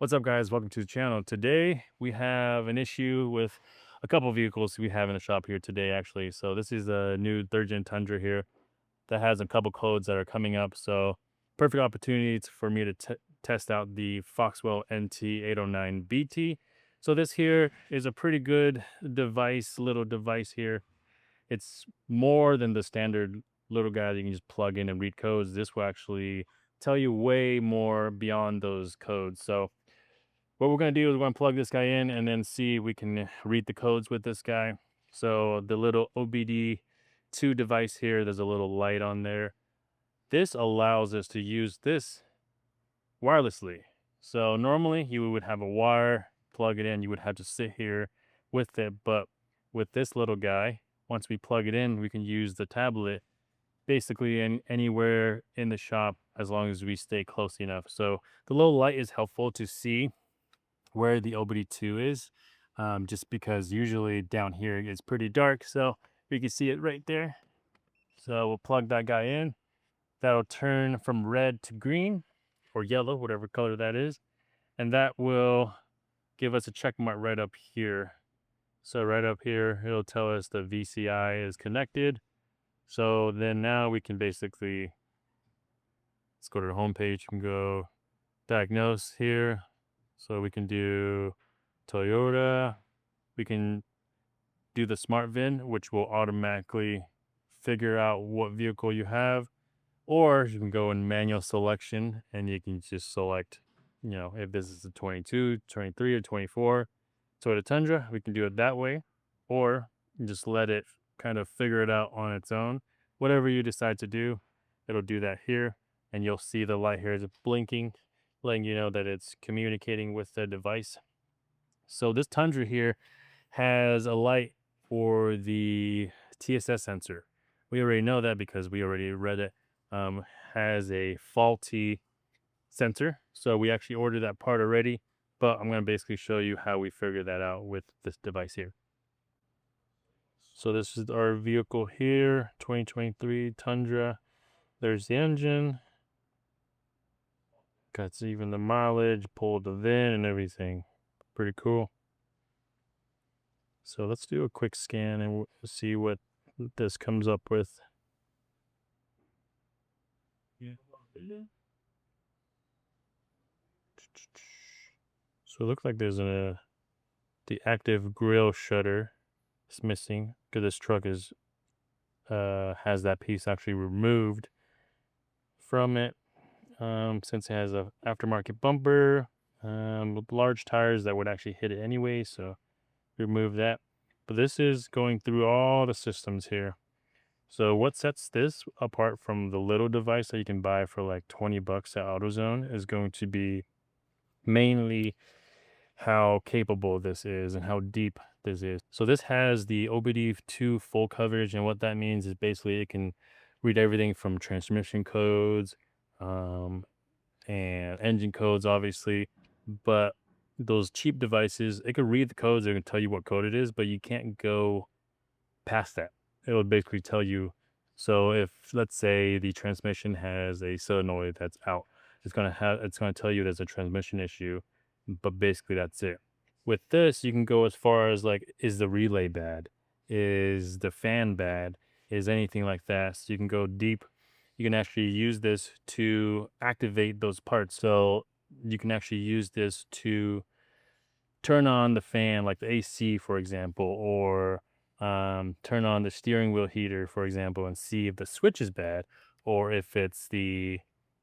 What's up, guys? Welcome to the channel. Today we have an issue with a couple of vehicles we have in the shop here today, actually. So this is a new third gen Tundra here that has a couple codes that are coming up. So perfect opportunity for me to test out the FOXWELL NT809BT. So this here is a pretty good device, little device here. It's more than the standard little guy that you can just plug in and read codes. This will actually tell you way more beyond those codes. So what we're going to do is we're going to plug this guy in and then see if we can read the codes with this guy. So the little OBD2 device here, there's a little light on there. This allows us to use this wirelessly. So normally you would have a wire, plug it in, you would have to sit here with it. But with this little guy, once we plug it in, we can use the tablet basically anywhere in the shop as long as we stay close enough. So the little light is helpful to see where the OBD2 is, just because usually down here it's pretty dark. So we can see it right there. So we'll plug that guy in. That'll turn from red to green or yellow, whatever color that is. And that will give us a check mark right up here. So right up here, it'll tell us the VCI is connected. So then now we can basically, let's go to the home page. You can go diagnose here. So we can do Toyota. We can do the smart VIN, which will automatically figure out what vehicle you have. Or you can go in manual selection and you can just select, if this is a 22, 23, or 24 Toyota Tundra, we can do it that way. Or just let it kind of figure it out on its own. Whatever you decide to do, it'll do that here. And you'll see the light here is blinking, letting you know that it's communicating with the device. So this Tundra here has a light for the TSS sensor. We already know that because we already read it. Has a faulty sensor. So we actually ordered that part already, but I'm going to basically show you how we figure that out with this device here. So this is our vehicle here, 2023 Tundra. There's the engine. Got even the mileage, pulled the VIN and everything. Pretty cool. So let's do a quick scan and we'll see what this comes up with. So it looks like there's the active grille shutter is missing because this truck is has that piece actually removed from it. Since it has a aftermarket bumper with large tires that would actually hit it anyway, so remove that. But this is going through all the systems here. So what sets this apart from the little device that you can buy for like 20 bucks at AutoZone is going to be mainly how capable this is and how deep this is. So this has the OBD2 full coverage, and what that means is basically it can read everything from transmission codes and engine codes, obviously. But those cheap devices, it can read the codes, it can tell you what code it is, but you can't go past that. It will basically tell you. So if, let's say, the transmission has a solenoid that's out, it's going to tell you there's a transmission issue, but basically that's it. With this, you can go as far as like, is the relay bad? Is the fan bad? Is anything like that? So you can go deep. You can actually use this to activate those parts. So you can actually use this to turn on the fan, like the AC, for example, or turn on the steering wheel heater, for example, and see if the switch is bad, or if it's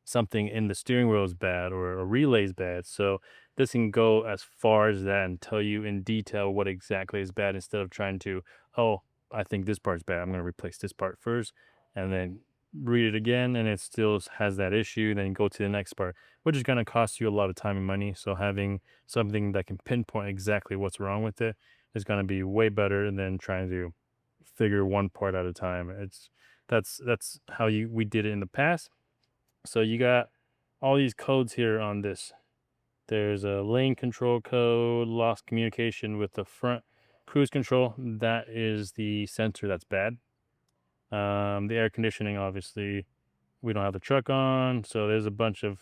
something in the steering wheel is bad, or a relay is bad. So this can go as far as that and tell you in detail what exactly is bad, instead of trying to, oh, I think this part's bad, I'm going to replace this part first, and then read it again and it still has that issue, then go to the next part, which is going to cost you a lot of time and money. So having something that can pinpoint exactly what's wrong with it is going to be way better than trying to figure one part at a time. That's how we did it in the past. So you got all these codes here on this. There's a lane control code, lost communication with the front cruise control. That is the sensor that's bad. The air conditioning, obviously, we don't have the truck on, so there's a bunch of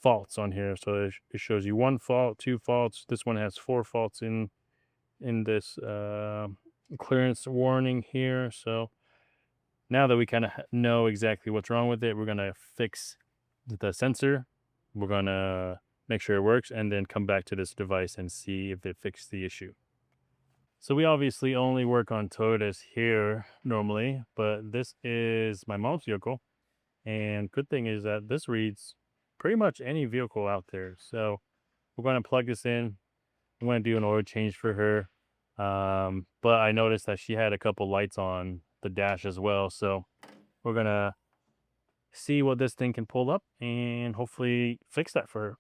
faults on here. So it shows you 1 fault, 2 faults. This one has 4 faults in this clearance warning here. So now that we kind of know exactly what's wrong with it, we're going to fix the sensor. We're going to make sure it works and then come back to this device and see if it fixed the issue. So we obviously only work on Toyotas here normally, but this is my mom's vehicle. And good thing is that this reads pretty much any vehicle out there. So we're going to plug this in. I'm going to do an oil change for her. But I noticed that she had a couple lights on the dash as well. So we're going to see what this thing can pull up and hopefully fix that for her.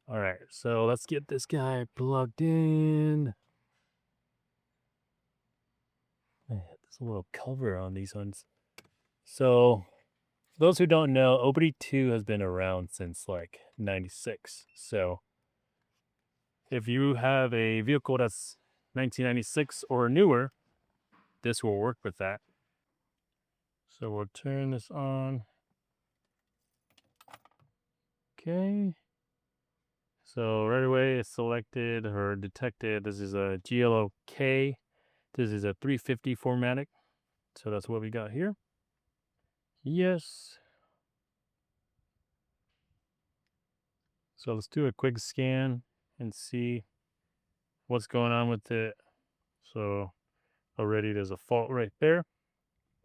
All right, so let's get this guy plugged in. There's a little cover on these ones. So for those who don't know, OBD2 has been around since like 96. So if you have a vehicle that's 1996 or newer, this will work with that. So we'll turn this on. Okay. So right away it's selected or detected. This is a GLOK. This is a 350 formatic. So that's what we got here. Yes. So let's do a quick scan and see what's going on with it. So already there's a fault right there.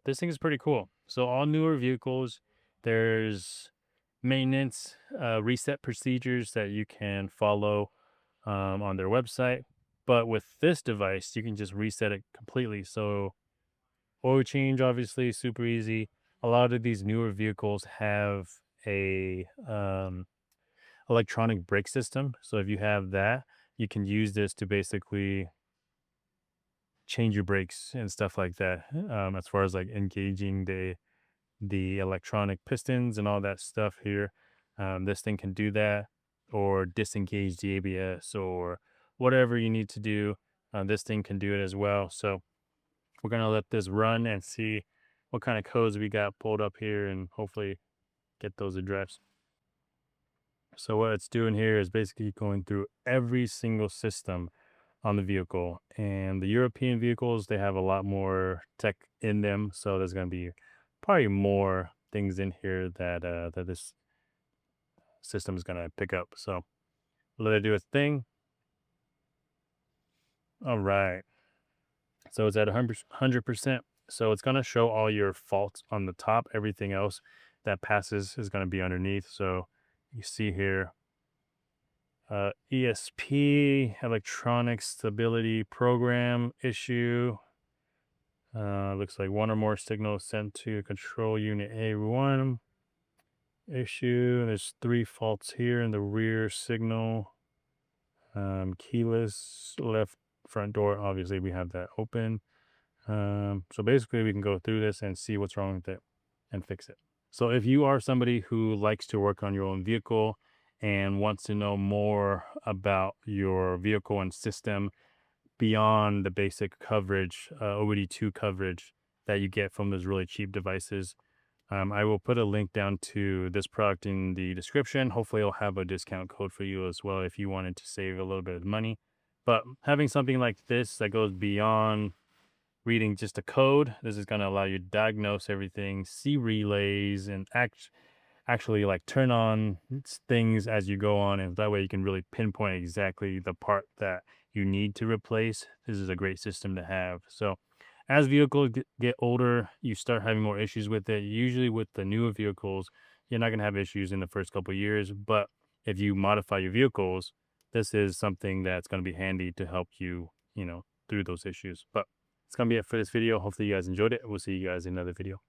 This thing is pretty cool. So all newer vehicles, there's maintenance reset procedures that you can follow on their website. But with this device, you can just reset it completely. So oil change, obviously, super easy. A lot of these newer vehicles have a electronic brake system. So if you have that, you can use this to basically change your brakes and stuff like that. As far as like engaging the electronic pistons and all that stuff here, this thing can do that, or disengage the ABS or whatever you need to do. This thing can do it as well. So we're gonna let this run and see what kind of codes we got pulled up here and hopefully get those addressed. So what it's doing here is basically going through every single system on the vehicle. And the European vehicles, they have a lot more tech in them. So there's going to be probably more things in here that that this system is going to pick up. So let it do its thing. All right. So it's at 100%. So it's going to show all your faults on the top. Everything else that passes is going to be underneath. So you see here, ESP, electronic stability program issue. Looks like one or more signals sent to control unit A1 issue. There's 3 faults here in the rear signal. Keyless left front door. Obviously, we have that open. So basically, we can go through this and see what's wrong with it and fix it. So if you are somebody who likes to work on your own vehicle and wants to know more about your vehicle and system beyond the basic coverage, OBD2 coverage that you get from those really cheap devices, I will put a link down to this product in the description. Hopefully I'll have a discount code for you as well if you wanted to save a little bit of money. But having something like this that goes beyond reading just a code, this is going to allow you to diagnose everything, see relays, and actually like turn on things as you go on, and that way you can really pinpoint exactly the part that you need to replace. This is a great system to have. So as vehicles get older, you start having more issues with it. Usually with the newer vehicles, you're not going to have issues in the first couple of years, but if you modify your vehicles, this is something that's going to be handy to help you, through those issues. But it's going to be it for this video. Hopefully you guys enjoyed it. We'll see you guys in another video.